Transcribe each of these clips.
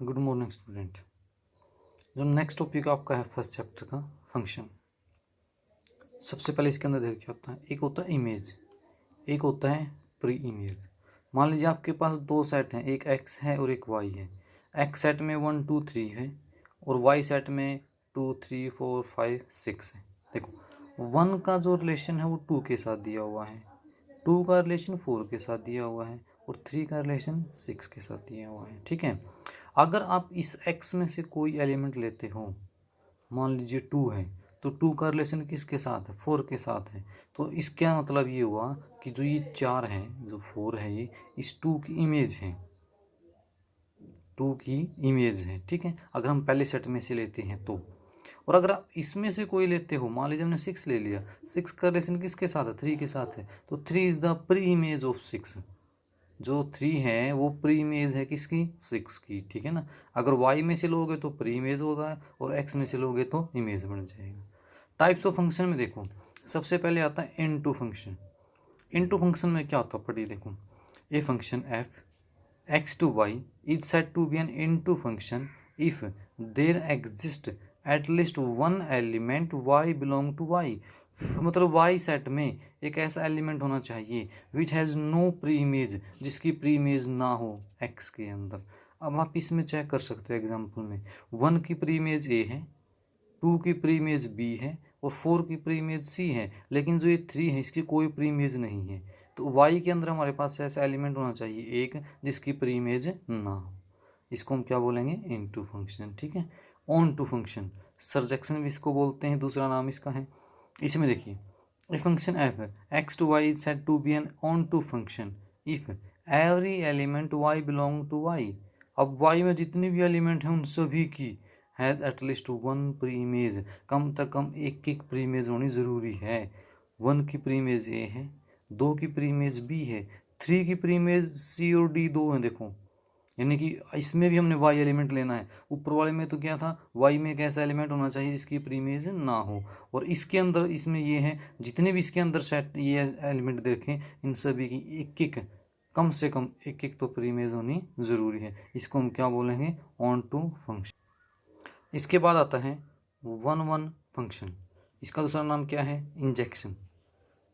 Good morning student. जो next topic आपका है फर्स्ट चैप्टर का फंक्शन। सबसे पहले इसके अंदर देखो क्या होता है। एक होता है इमेज, एक होता है प्री इमेज। मान लीजिए आपके पास दो सेट हैं, एक एक्स है और एक वाई है। एक्स सेट में 1 2 3 है और वाई सेट में 2 3 4 5 6 है। देखो 1 का जो रिलेशन है वो 2 के साथ दिया हुआ है, 2 का रिलेशन 4 के साथ दिया हुआ है और 3 का रिलेशन 6 के साथ दिया हुआ है। ठीक है, अगर आप इस x में से कोई एलिमेंट लेते हो, मान लीजिए 2 है, तो 2 का रिलेशन किसके साथ है? 4 के साथ है। तो इसका मतलब ये हुआ कि जो ये 4 है, जो 4 है, ये इस 2 की इमेज है, 2 की इमेज है। ठीक है, अगर हम पहले सेट में से लेते हैं तो। और अगर आप इसमें से कोई लेते हो, मान लीजिए हमने 6 ले लिया, 6 का रिलेशन किसके साथ है? 3 के साथ है। तो 3 is the pre image of 6। जो 3 है वो प्री इमेज है किसकी? 6 की। ठीक है ना। अगर y में से लोगे तो प्री इमेज होगा और x में से लोगे तो इमेज बन जाएगा। टाइप्स ऑफ फंक्शन में देखो, सबसे पहले आता है इनटू फंक्शन। इनटू फंक्शन में क्या होता है पढ़िए। देखो, a function f x to y is said to be an into function if there exist at least one element y belong to y। मतलब y सेट में एक ऐसा एलिमेंट होना चाहिए which has no pre image, जिसकी pre image ना हो x के अंदर। अब आप इसमें चेक कर सकते हो एग्जांपल में, 1 की प्री इमेज a है, 2 की प्री इमेज b है और 4 की प्री इमेज c है, लेकिन जो ये 3 है इसकी कोई प्री इमेज नहीं है। तो y के अंदर हमारे पास ऐसा एलिमेंट होना चाहिए एक जिसकी प्री इमेज ना हो। इसको हम क्या बोलेंगे? Into function. ठीक है। ऑन टू फंक्शन, सरजेक्शन भी इसको बोलते हैं, दूसरा नाम इसका है। इसमें देखिए, a function f x to Y is said to be an onto function if every element y belong to Y. अब वाई में जितने भी एलिमेंट हैं उन सभी की has at least one pre image, कम से कम एक एक प्री इमेज होनी ज़रूरी है। 1 की प्री इमेज ए है, 2 की प्री इमेज बी है, 3 की प्री इमेज सी और डी दो हैं। देखो, यानी कि इसमें भी हमने वाई एलिमेंट लेना है। ऊपर वाले में तो क्या था, वाई में एक ऐसा एलिमेंट होना चाहिए जिसकी प्री इमेज ना हो। और इसके अंदर इसमें ये है, जितने भी इसके अंदर सेट ये एलिमेंट देखें, इन सभी की एक एक, कम से कम एक एक तो प्री इमेज होनी ज़रूरी है। इसको हम क्या बोलेंगे? Onto function. इसके बाद आता है वन वन फंक्शन। इसका दूसरा नाम क्या है? Injection.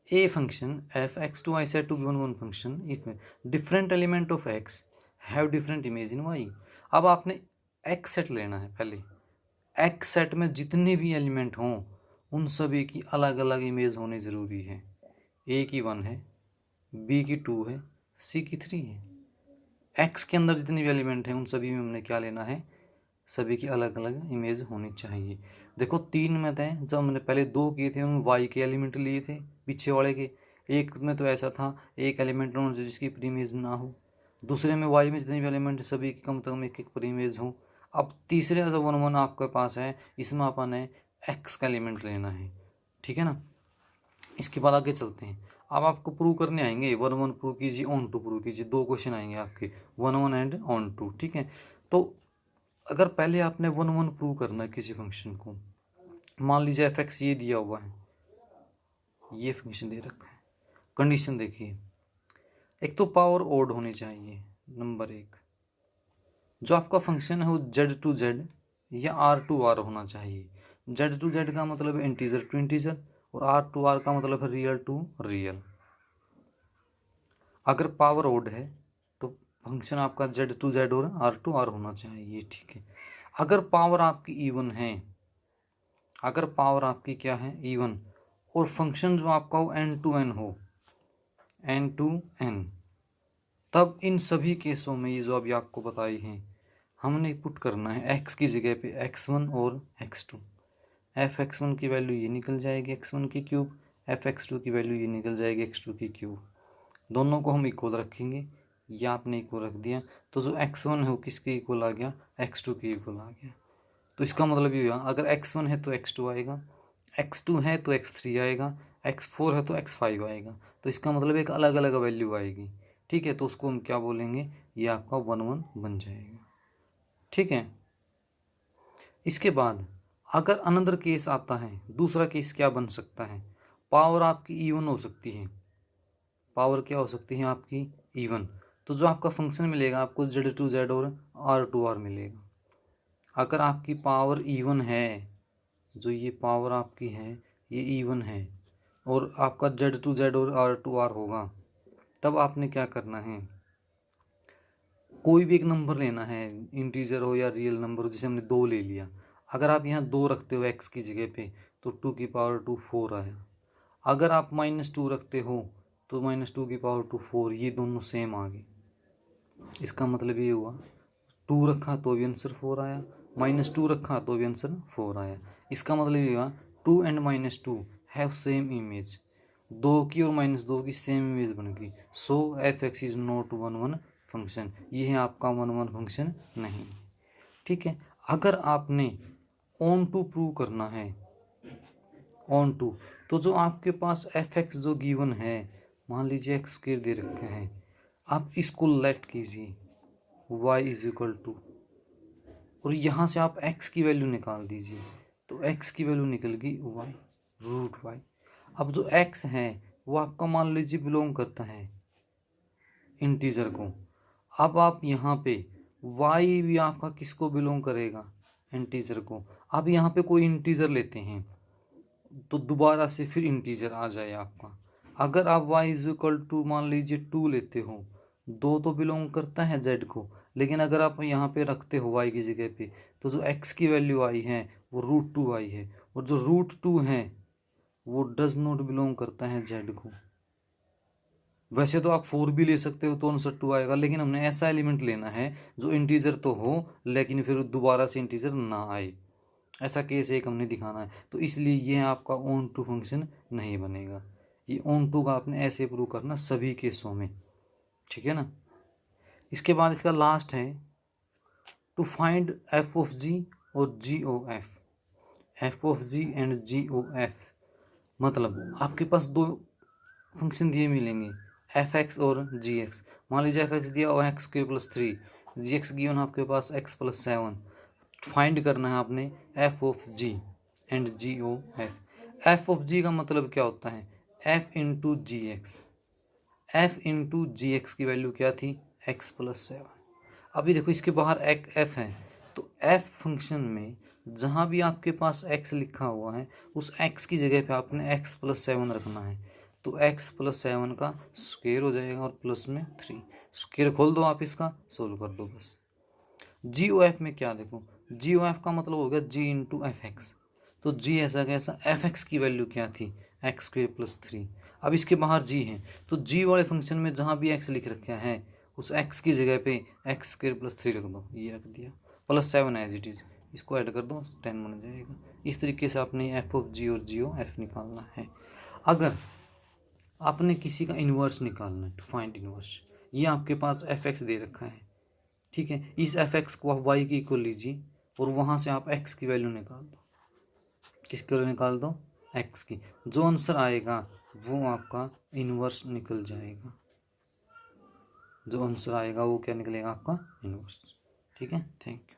A function f x to Y set to be one one function if different element of X have different image in Y. अब आपने एक्स सेट लेना है पहले। एक्स सेट में जितने भी एलिमेंट हों उन सभी की अलग अलग इमेज होनी ज़रूरी है। ए की 1 है, बी की 2 है, सी की 3 है। एक्स के अंदर जितने भी एलिमेंट हैं उन सभी में हमने क्या लेना है? सभी की अलग अलग इमेज होनी चाहिए। देखो 3 में थे, जब हमने पहले 2 किए थे उन वाई के एलिमेंट लिए थे पीछे वाले के। एक में तो ऐसा था, एक एलिमेंट होना चाहिए जिसकी प्री इमेज ना हो। दूसरे में वाई में जितने भी एलिमेंट सभी की कम से कम एक एक प्री इमेज हो। अब तीसरे जो 1 1 आपके पास है, इसमें अपन ने एक्स का एलिमेंट लेना है। ठीक है ना। इसके बाद आगे चलते हैं। अब आपको प्रूव करने आएंगे, 1 1 प्रूव कीजिए, ऑन टू प्रूव कीजिए। 2 क्वेश्चन आएंगे आपके, 1 1 एंड ऑन टू। ठीक है। तो अगर पहले आपने 1 1 प्रूव करना है किसी फंक्शन को, मान लीजिए एफ एक्स ये दिया हुआ है, ये फंक्शन दे रखा है। कंडीशन देखिए, एक तो पावर ओड होनी चाहिए, नंबर 1। जो आपका फंक्शन है वो जेड टू जेड या आर टू आर होना चाहिए। जेड टू जेड का मतलब है इंटीजर टू इंटीजर और आर टू आर का मतलब है रियल टू रियल। अगर पावर ओड है तो फंक्शन आपका जेड टू जेड और आर टू आर होना चाहिए। ठीक है। अगर पावर आपकी इवन है, अगर पावर आपकी क्या है? इवन, और फंक्शन जो आपका हो एन टू एन हो, एन टू एन, तब इन सभी केसों में ये जो अभी आपको बताई हैं हमने पुट करना है एक्स की जगह पे x1 और x2। एफ x1 की वैल्यू ये निकल जाएगी x1 की क्यूब, एफ x2 की वैल्यू ये निकल जाएगी x2 की क्यूब। दोनों को हम इक्वल रखेंगे, या आपने इक्वल रख दिया तो जो x1 है वो किसके इक्वल आ गया? x2 के इक्वल आ गया। तो इसका मतलब ये हुआ, अगर x1 है तो x2 आएगा, x2 है तो x3 आएगा, x4 है तो x5 आएगा। तो इसका मतलब एक अलग अलग वैल्यू आएगी। ठीक है। तो उसको हम क्या बोलेंगे? ये आपका 1 1 बन जाएगा। ठीक है। इसके बाद अगर अनदर केस आता है, दूसरा केस क्या बन सकता है? पावर आपकी इवन हो सकती है। पावर क्या हो सकती है आपकी? इवन। तो जो आपका फंक्शन मिलेगा आपको Z2Z और R2R मिलेगा। अगर आपकी पावर इवन है, जो ये पावर आपकी है ये इवन है और आपका Z2Z और R2R होगा, तब आपने क्या करना है, कोई भी एक नंबर लेना है, इंटीजर हो या रियल नंबर हो। जैसे हमने 2 ले लिया, अगर आप यहाँ 2 रखते हो x की जगह पे तो 2 की पावर 2 4 आया। अगर आप -2 रखते हो तो -2 की पावर 2 4, ये दोनों सेम आ गए। इसका मतलब ये हुआ 2 रखा तो भी आंसर 4 आया, -2 रखा तो भी आंसर 4 आया। इसका मतलब ये हुआ 2 एंड -2 हैव सेम इमेज, 2 की और -2 की सेम इमेज बन गई। सो f(x) इज नॉट 1 1 फंक्शन, ये है आपका 1 1 फंक्शन नहीं। ठीक है, अगर आपने ऑन टू प्रूव करना है, ऑन टू, तो जो आपके पास f(x) जो गिवन है, मान लीजिए x² दे रखे हैं, आप इसको लेट कीजिए y इज इक्वल टू, और यहाँ से आप x की वैल्यू निकाल दीजिए, तो x की वैल्यू निकल गई y √y। अब जो x है वो आपका मान लीजिए बिलोंग करता है इंटीजर को। अब आप यहाँ पे y भी आपका किसको बिलोंग करेगा, इंटीजर को। अब यहाँ पे कोई इंटीजर लेते हैं तो दोबारा से फिर इंटीजर आ जाए आपका। अगर आप y इज इक्वल टू मान लीजिए 2 लेते हो, 2 तो बिलोंग करता है z को, लेकिन अगर आप यहाँ पे रखते हो y की जगह पे, तो जो x की वैल्यू आई है वो √2 आई है, और जो √2 है वो डज नॉट बिलोंग करता है z को। वैसे तो आप 4 भी ले सकते हो तो आंसर 2 आएगा, लेकिन हमने ऐसा एलिमेंट लेना है जो इंटीजर तो हो लेकिन फिर दोबारा से इंटीजर ना आए। ऐसा केस एक हमने दिखाना है, तो इसलिए ये आपका ऑन टू फंक्शन नहीं बनेगा। ये ऑन टू का आपने ऐसे प्रूव करना सभी केसों में, ठीक है ना। इसके बाद इसका लास्ट है टू फाइंड f(g) और g(f). f(g) एंड g(f) मतलब आपके पास 2 फंक्शन दिए मिलेंगे, f(x) और g(x). मान लीजिए f(x) दिया और x² + 3, g(x) गिवन आपके पास x + 7। फाइंड करना है आपने f(g) एंड g(f). f(g) का मतलब क्या होता है, f into g(x). f into g(x) की वैल्यू क्या थी, x + 7। अभी देखो इसके बाहर एक f है, तो f फंक्शन में जहाँ भी आपके पास x लिखा हुआ है उस x की जगह पे आपने x + 7 रखना है, तो x + 7 का स्क्वायर हो जाएगा और प्लस में 3। स्क्वायर खोल दो, आप इसका सोल्व कर दो बस। g(f) में क्या देखो, g(f) का मतलब हो गया g इंटू f(x). तो g ऐसा कैसा, f(x) की वैल्यू क्या थी, x² + 3। अब इसके बाहर g है, तो g वाले फंक्शन में जहाँ भी x लिख रखा है उस x की जगह पे x² + 3 रख दो, ये रख दिया, +7 एज इट इज़, इसको ऐड कर दो 10 बन जाएगा। इस तरीके से आपने f(g) और g(f) निकालना है। अगर आपने किसी का इन्वर्स निकालना है, टू फाइंड इन्वर्स, ये आपके पास f(x) दे रखा है, ठीक है, इस f(x) को आप y की इक्वल लीजिए और वहाँ से आप x की वैल्यू निकाल दो। किसकी वैल्यू निकाल दो, x की। जो आंसर आएगा वो आपका इन्वर्स निकल जाएगा, जो आंसर आएगा वो क्या निकलेगा, आपका इन्वर्स। ठीक है, थैंक यू।